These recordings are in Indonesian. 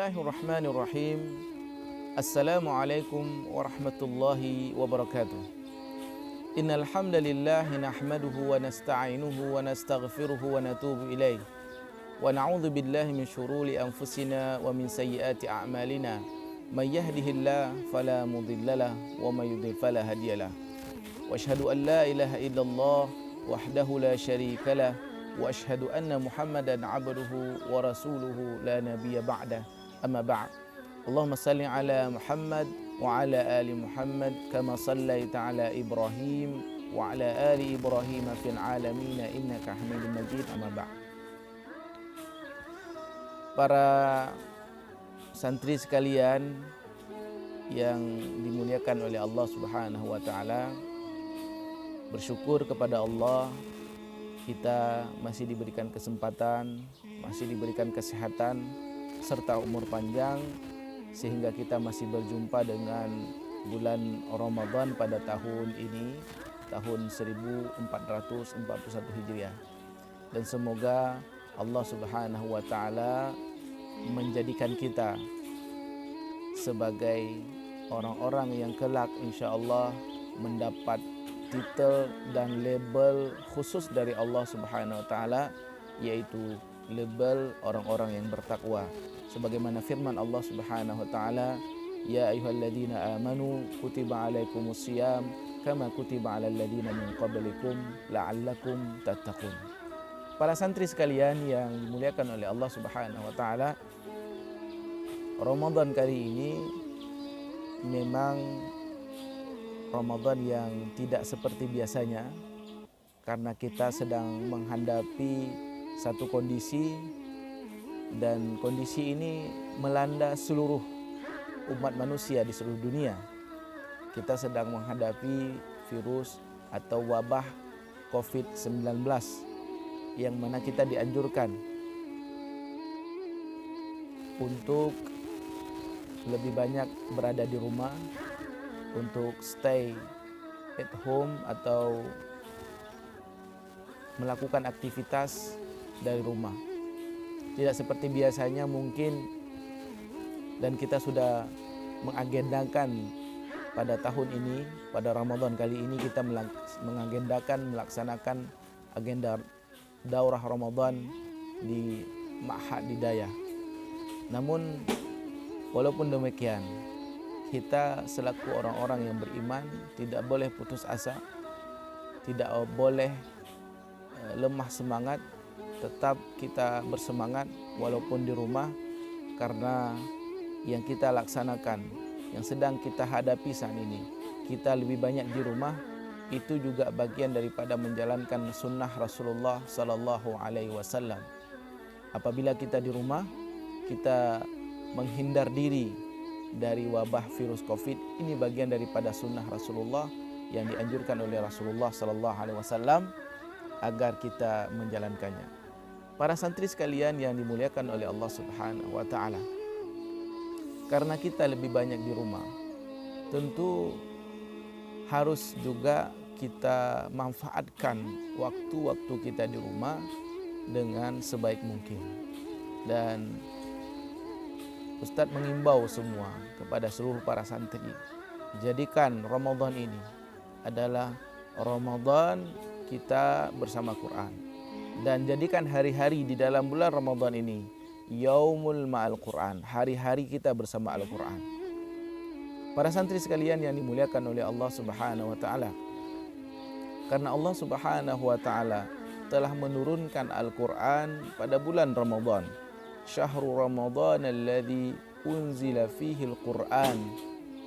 Bismillahirrahmanirrahim. Assalamualaikum warahmatullahi wabarakatuh. Innal hamdalillah nahmaduhu wa nasta'inuhu wa nastaghfiruhu wa natubu ilaih. Wa na'udzu billahi min syururi anfusina wa min sayyiati a'malina. May yahdihillahu fala mudhillalah wa may yudhlil fala hadiyalah. Wa asyhadu an la ilaha illallah wahdahu la syarikalah wa asyhadu anna Muhammadan abduhu wa rasuluhu la nabiyya ba'dah. Amma ba'd. Allahumma salli ala Muhammad wa ala ali Muhammad kama sallaita ala Ibrahim wa ala ali Ibrahim fil alamin innaka Hamidum Majid. Amma ba'd. Para santri sekalian yang dimuliakan oleh Allah Subhanahu wa taala, bersyukur kepada Allah kita masih diberikan kesempatan, masih diberikan kesehatan serta umur panjang sehingga kita masih berjumpa dengan bulan Ramadan pada tahun ini, tahun 1441 Hijriah. Dan semoga Allah Subhanahu wa taala menjadikan kita sebagai orang-orang yang kelak insyaallah mendapat titel dan label khusus dari Allah Subhanahu wa taala, yaitu label orang-orang yang bertakwa. Sebagaimana firman Allah Subhanahu wa taala, ya ayyuhalladzina amanu kutiba alaikumusiyam kama kutiba alal ladzina min qablikum la'allakum tattaqun. Para santri sekalian yang dimuliakan oleh Allah Subhanahu wa taala, Ramadan kali ini memang Ramadan yang tidak seperti biasanya karena kita sedang menghadapi satu kondisi, dan kondisi ini melanda seluruh umat manusia di seluruh dunia. Kita sedang menghadapi virus atau wabah COVID-19 yang mana kita dianjurkan untuk lebih banyak berada di rumah, untuk stay at home atau melakukan aktivitas dari rumah. Tidak seperti biasanya mungkin, dan kita sudah mengagendakan pada tahun ini, pada Ramadan kali ini kita mengagendakan melaksanakan agenda daurah Ramadan di Ma'had Hidayah. Namun walaupun demikian, kita selaku orang-orang yang beriman tidak boleh putus asa, tidak boleh lemah semangat, tetap kita bersemangat walaupun di rumah, karena yang kita laksanakan, yang sedang kita hadapi saat ini, kita lebih banyak di rumah, itu juga bagian daripada menjalankan sunnah Rasulullah Sallallahu Alaihi Wasallam. Apabila kita di rumah, kita menghindar diri dari wabah virus COVID, ini bagian daripada sunnah Rasulullah yang dianjurkan oleh Rasulullah Sallallahu Alaihi Wasallam agar kita menjalankannya. Para santri sekalian yang dimuliakan oleh Allah Subhanahu wa taala, karena kita lebih banyak di rumah, tentu harus juga kita manfaatkan waktu-waktu kita di rumah dengan sebaik mungkin. Dan Ustadz mengimbau semua kepada seluruh para santri, jadikan Ramadan ini adalah Ramadan kita bersama Quran. Dan jadikan hari-hari di dalam bulan Ramadan ini Yaumul Ma'al Quran, hari-hari kita bersama Al-Quran. Para santri sekalian yang dimuliakan oleh Allah Subhanahu wa taala, karena Allah Subhanahu wa taala telah menurunkan Al-Quran pada bulan Ramadan. Syahrul Ramadan alladzi unzila fihi al-Quran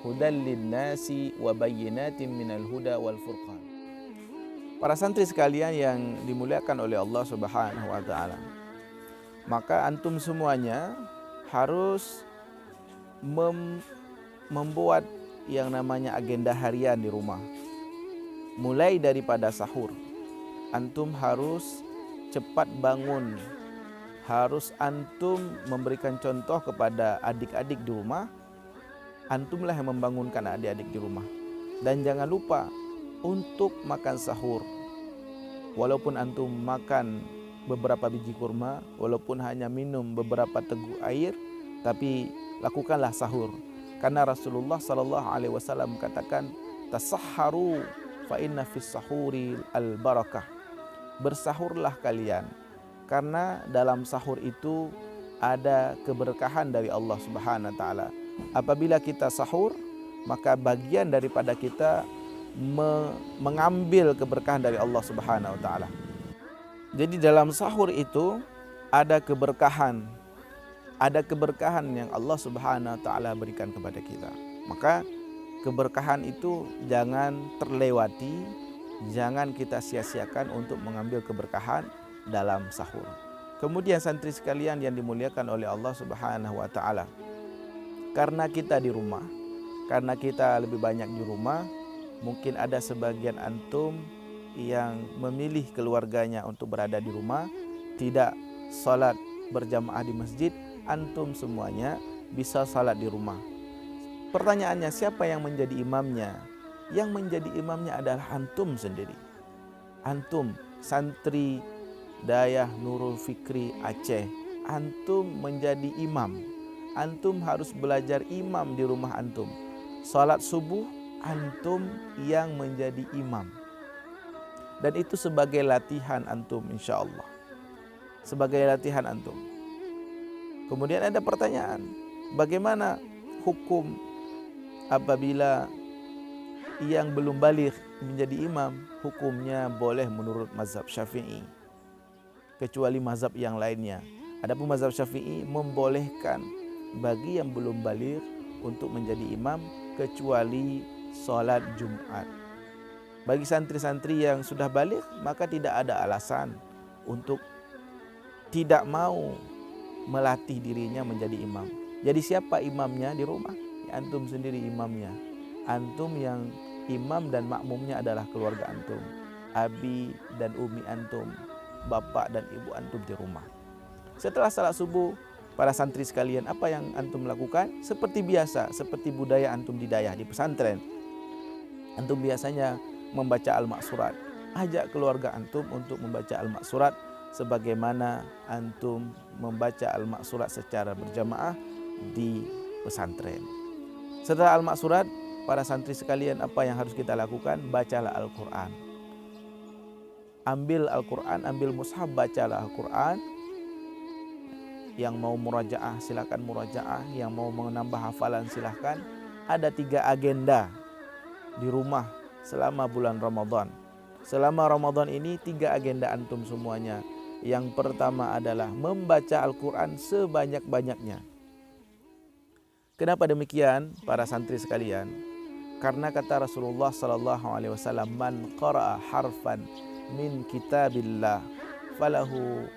hudan lin-nasi wa bayyinatin minal huda wal furqan. Para santri sekalian yang dimuliakan oleh Allah Subhanahu wa taala, maka antum semuanya harus membuat yang namanya agenda harian di rumah. Mulai daripada sahur, antum harus cepat bangun. Harus antum memberikan contoh kepada adik-adik di rumah. Antumlah yang membangunkan adik-adik di rumah. Dan jangan lupa untuk makan sahur. Walaupun antum makan beberapa biji kurma, walaupun hanya minum beberapa teguk air, tapi lakukanlah sahur. Karena Rasulullah sallallahu alaihi wasallam katakan, tasahharu fa inna fis sahuri al barakah. Bersahurlah kalian, karena dalam sahur itu ada keberkahan dari Allah Subhanahu wa taala. Apabila kita sahur, maka bagian daripada kita mengambil keberkahan dari Allah Subhanahu wa taala. Jadi dalam sahur itu ada keberkahan yang Allah Subhanahu wa taala berikan kepada kita. Maka keberkahan itu jangan terlewati, jangan kita sia-siakan untuk mengambil keberkahan dalam sahur. Kemudian santri sekalian yang dimuliakan oleh Allah Subhanahu wa taala, karena kita di rumah, karena kita lebih banyak di rumah, mungkin ada sebagian antum yang memilih keluarganya untuk berada di rumah, tidak salat berjamaah di masjid. Antum semuanya bisa salat di rumah. Pertanyaannya, siapa yang menjadi imamnya? Yang menjadi imamnya adalah antum sendiri. Antum santri Dayah Nurul Fikri Aceh, antum menjadi imam. Antum harus belajar imam di rumah antum. Salat subuh antum yang menjadi imam. Dan itu sebagai latihan antum, insya Allah. Sebagai latihan antum. Kemudian ada pertanyaan, bagaimana hukum apabila yang belum baligh menjadi imam? Hukumnya boleh menurut mazhab Syafi'i, kecuali mazhab yang lainnya. Adapun mazhab Syafi'i membolehkan bagi yang belum baligh untuk menjadi imam, kecuali sholat Jumat. Bagi santri-santri yang sudah baligh, maka tidak ada alasan untuk tidak mau melatih dirinya menjadi imam. Jadi siapa imamnya di rumah? Ya, antum sendiri imamnya. Antum yang imam dan makmumnya adalah keluarga antum, abi dan umi antum, bapak dan ibu antum di rumah. Setelah salat subuh, para santri sekalian, apa yang antum lakukan? Seperti biasa, seperti budaya antum di dayah, di pesantren. Antum biasanya membaca al-maksurat. Ajak keluarga antum untuk membaca al-maksurat sebagaimana antum membaca al-maksurat secara berjamaah di pesantren. Setelah al-maksurat, para santri sekalian, apa yang harus kita lakukan? Bacalah Al-Quran. Ambil Al-Quran, ambil mushaf, bacalah Al-Quran. Yang mau murajaah silakan murajaah, yang mau menambah hafalan silakan. Ada 3 agenda di rumah selama bulan Ramadan. Selama Ramadan ini 3 agenda antum semuanya. Yang pertama adalah membaca Al-Quran sebanyak-banyaknya. Kenapa demikian para santri sekalian? Karena kata Rasulullah sallallahu alaihi wasallam, man qara'a harfan min kitabillah falahu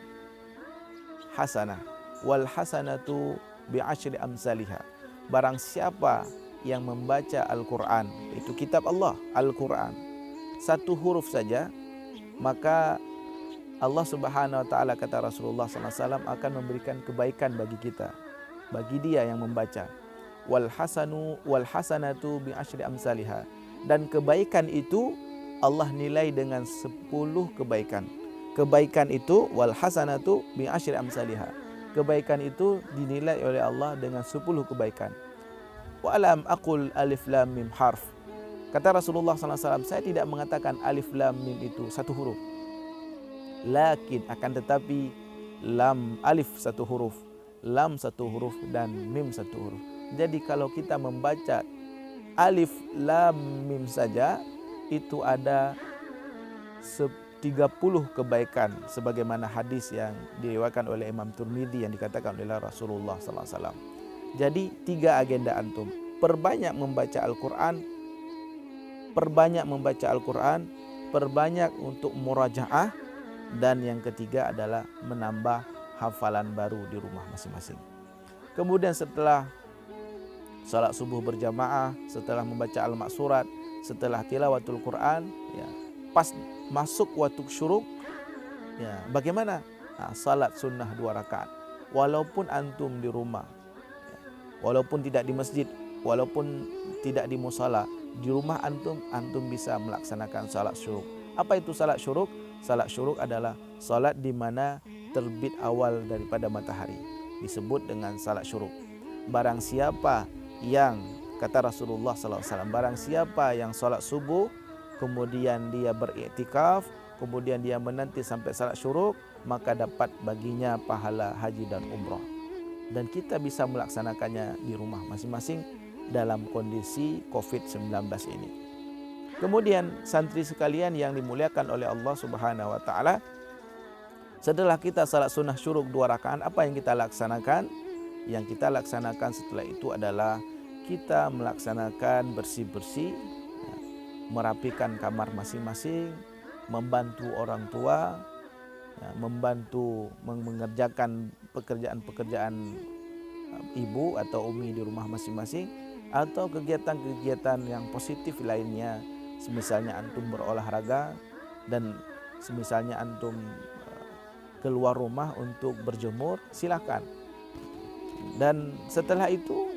hasanah wal hasanatu bi asyri amsalihha. Barang siapa yang membaca Al-Quran, itu kitab Allah, Al-Quran, 1 huruf saja, maka Allah Subhanahu wa taala, kata Rasulullah sallallahu alaihi wasallam, akan memberikan kebaikan bagi kita, bagi dia yang membaca. Wal hasanatu bi asyri amsalihha. Dan kebaikan itu Allah nilai dengan 10 kebaikan. Kebaikan itu wal hasanatu bi asyri amsalihha. Kebaikan itu dinilai oleh Allah dengan 10 kebaikan. Wa alam aqul alif lam mim harf. Kata Rasulullah sallallahu alaihi wasallam, saya tidak mengatakan alif lam mim itu 1 huruf. Lakin akan tetapi lam, alif 1 huruf, lam 1 huruf, dan mim 1 huruf. Jadi kalau kita membaca alif lam mim saja, itu ada 30 kebaikan, sebagaimana hadis yang diriwayatkan oleh Imam Tirmidzi yang dikatakan oleh Rasulullah sallallahu alaihi wasallam. Jadi 3 agenda antum: perbanyak membaca Al-Quran, perbanyak membaca Al-Quran, perbanyak untuk murajaah, dan yang ketiga adalah menambah hafalan baru di rumah masing-masing. Kemudian setelah salat subuh berjamaah, setelah membaca al-maksurat, setelah tilawatul Quran, ya, pas masuk waktu syuruk, ya, bagaimana? Nah, salat sunnah 2 rakaat. Walaupun antum di rumah, ya, walaupun tidak di masjid, walaupun tidak di musala, di rumah antum bisa melaksanakan salat syuruk. Apa itu salat syuruk? Salat syuruk adalah salat di mana terbit awal daripada matahari, disebut dengan salat syuruk. barang siapa yang, kata Rasulullah SAW, barang siapa yang sholat subuh kemudian dia beriktikaf, kemudian dia menanti sampai salat syuruk, maka dapat baginya pahala haji dan umrah. Dan kita bisa melaksanakannya di rumah masing-masing dalam kondisi COVID-19 ini. Kemudian santri sekalian yang dimuliakan oleh Allah Subhanahu wa taala, setelah kita salat sunnah syuruk 2 rakaat, apa yang kita laksanakan? Yang kita laksanakan setelah itu adalah kita melaksanakan bersih-bersih, merapikan kamar masing-masing, membantu orang tua, membantu mengerjakan pekerjaan-pekerjaan ibu atau umi di rumah masing-masing, atau kegiatan-kegiatan yang positif lainnya, semisalnya antum berolahraga dan semisalnya antum keluar rumah untuk berjemur, silakan. Dan setelah itu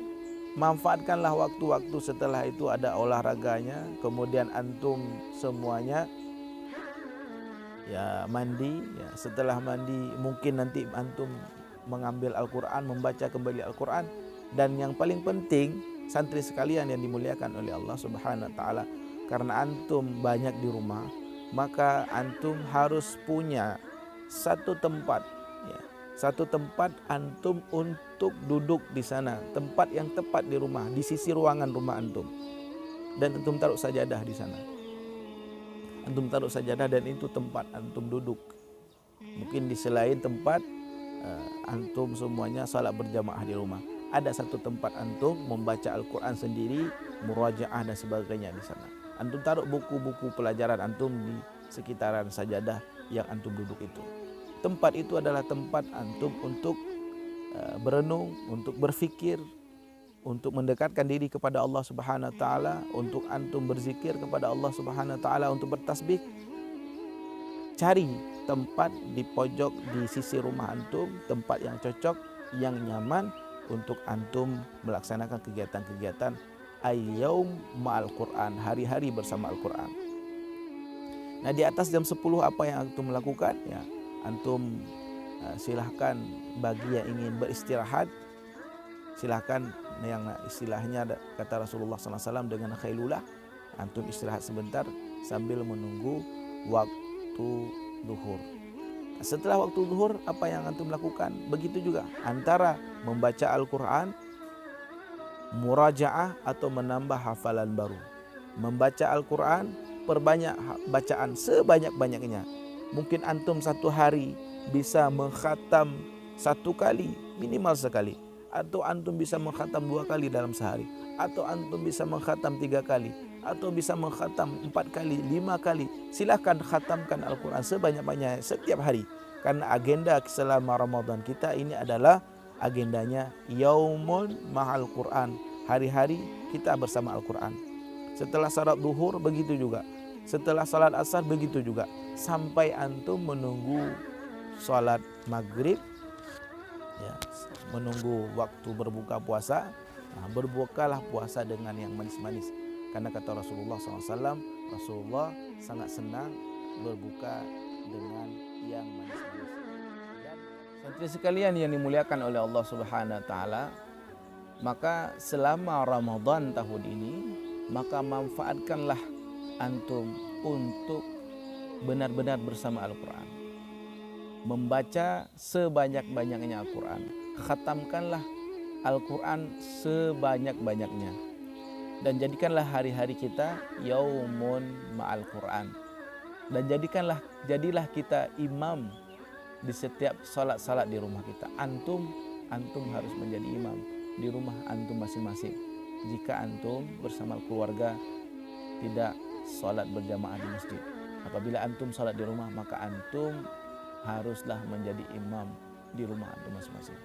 manfaatkanlah waktu-waktu setelah itu ada olahraganya, kemudian antum semuanya ya mandi, ya setelah mandi mungkin nanti antum mengambil Al-Quran, membaca kembali Al-Quran. Dan yang paling penting, santri sekalian yang dimuliakan oleh Allah Subhanahu wa taala, karena antum banyak di rumah, maka antum harus punya satu tempat, ya, satu tempat antum untuk duduk di sana, tempat yang tepat di rumah, di sisi ruangan rumah antum, dan antum taruh sajadah di sana. Antum taruh sajadah dan itu tempat antum duduk. Mungkin di selain tempat antum semuanya salat berjamaah di rumah, ada satu tempat antum membaca Al-Quran sendiri, murajaah dan sebagainya di sana. Antum taruh buku-buku pelajaran antum di sekitaran sajadah yang antum duduk itu. Tempat itu adalah tempat antum untuk berenung, untuk berfikir, untuk mendekatkan diri kepada Allah Subhanahu wa taala, untuk antum berzikir kepada Allah Subhanahu wa taala, untuk bertasbih. Cari tempat di pojok di sisi rumah antum, tempat yang cocok, yang nyaman untuk antum melaksanakan kegiatan-kegiatan al-yaum ma'al Quran, hari-hari bersama Al-Quran. Nah, di atas jam 10 apa yang antum lakukan? Ya, antum silahkan bagi yang ingin beristirahat, silahkan yang istilahnya kata Rasulullah SAW dengan khailulah, antum istirahat sebentar sambil menunggu waktu zuhur. Setelah waktu zuhur apa yang antum lakukan? Begitu juga antara membaca Al-Quran, murajaah atau menambah hafalan baru. Membaca Al-Quran, perbanyak bacaan sebanyak-banyaknya. Mungkin antum satu hari bisa mengkhatam 1 kali, minimal sekali, atau antum bisa mengkhatam 2 kali dalam sehari, atau antum bisa mengkhatam 3 kali, atau bisa mengkhatam 4 kali, 5 kali. Silahkan khatamkan Al-Quran sebanyak-banyaknya setiap hari, karena agenda selama Ramadan kita ini adalah agendanya Yaumun Ma'al Quran, hari-hari kita bersama Al-Quran. Setelah salat zuhur begitu juga, setelah salat asar begitu juga, sampai antum menunggu salat maghrib, ya, menunggu waktu berbuka puasa. Nah, berbukalah puasa dengan yang manis-manis, karena kata Rasulullah SAW, Rasulullah sangat senang berbuka dengan yang manis-manis. Dan santri sekalian yang dimuliakan oleh Allah Subhanahu wa taala, maka selama Ramadan tahun ini, maka manfaatkanlah antum untuk benar-benar bersama Al-Quran, membaca sebanyak-banyaknya Al-Quran, khatamkanlah Al-Quran sebanyak-banyaknya, dan jadikanlah hari-hari kita Yaumun Ma'al Quran, dan jadilah kita imam di setiap salat-salat di rumah kita. Antum harus menjadi imam di rumah antum masing-masing. Jika antum bersama keluarga tidak salat berjamaah di masjid, apabila antum salat di rumah, maka antum haruslah menjadi imam di rumah antum masing-masing.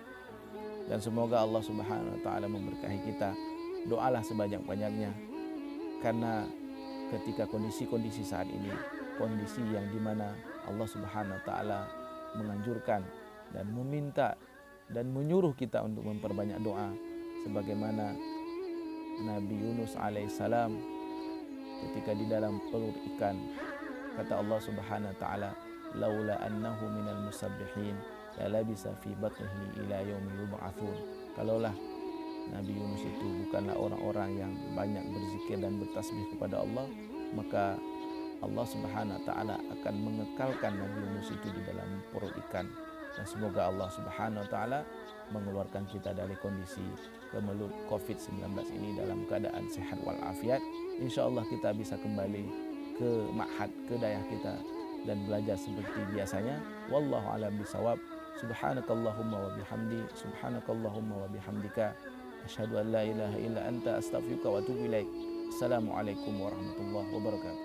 Dan semoga Allah Subhanahu wa taala memberkahi kita. Doalah sebanyak-banyaknya, karena ketika kondisi-kondisi saat ini, kondisi yang dimana Allah Subhanahu wa taala menganjurkan dan meminta dan menyuruh kita untuk memperbanyak doa, sebagaimana Nabi Yunus alaihissalam ketika di dalam perut ikan, kata Allah Subhanahu wa taala, laula annahu minal musabbihin la labisa fi batnihi ila yaumi yub'atsun. Kalaulah Nabi Yunus itu bukanlah orang-orang yang banyak berzikir dan bertasbih kepada Allah, maka Allah Subhanahu wa taala akan mengekalkan Nabi Yunus itu di dalam perut ikan. Dan semoga Allah Subhanahu wa taala mengeluarkan kita dari kondisi kemelut COVID-19 ini dalam keadaan sehat walafiat. Insyaallah kita bisa kembali ke ma'had, ke dayah kita dan belajar seperti biasanya. Wallahu a'lam bishawab. Subhanakallahumma wa bihamdi, subhanakallahumma wa bihamdika, asyhadu an la ilaha illa anta, astaghfiruka wa atubu ilaik. Assalamualaikum warahmatullahi wabarakatuh.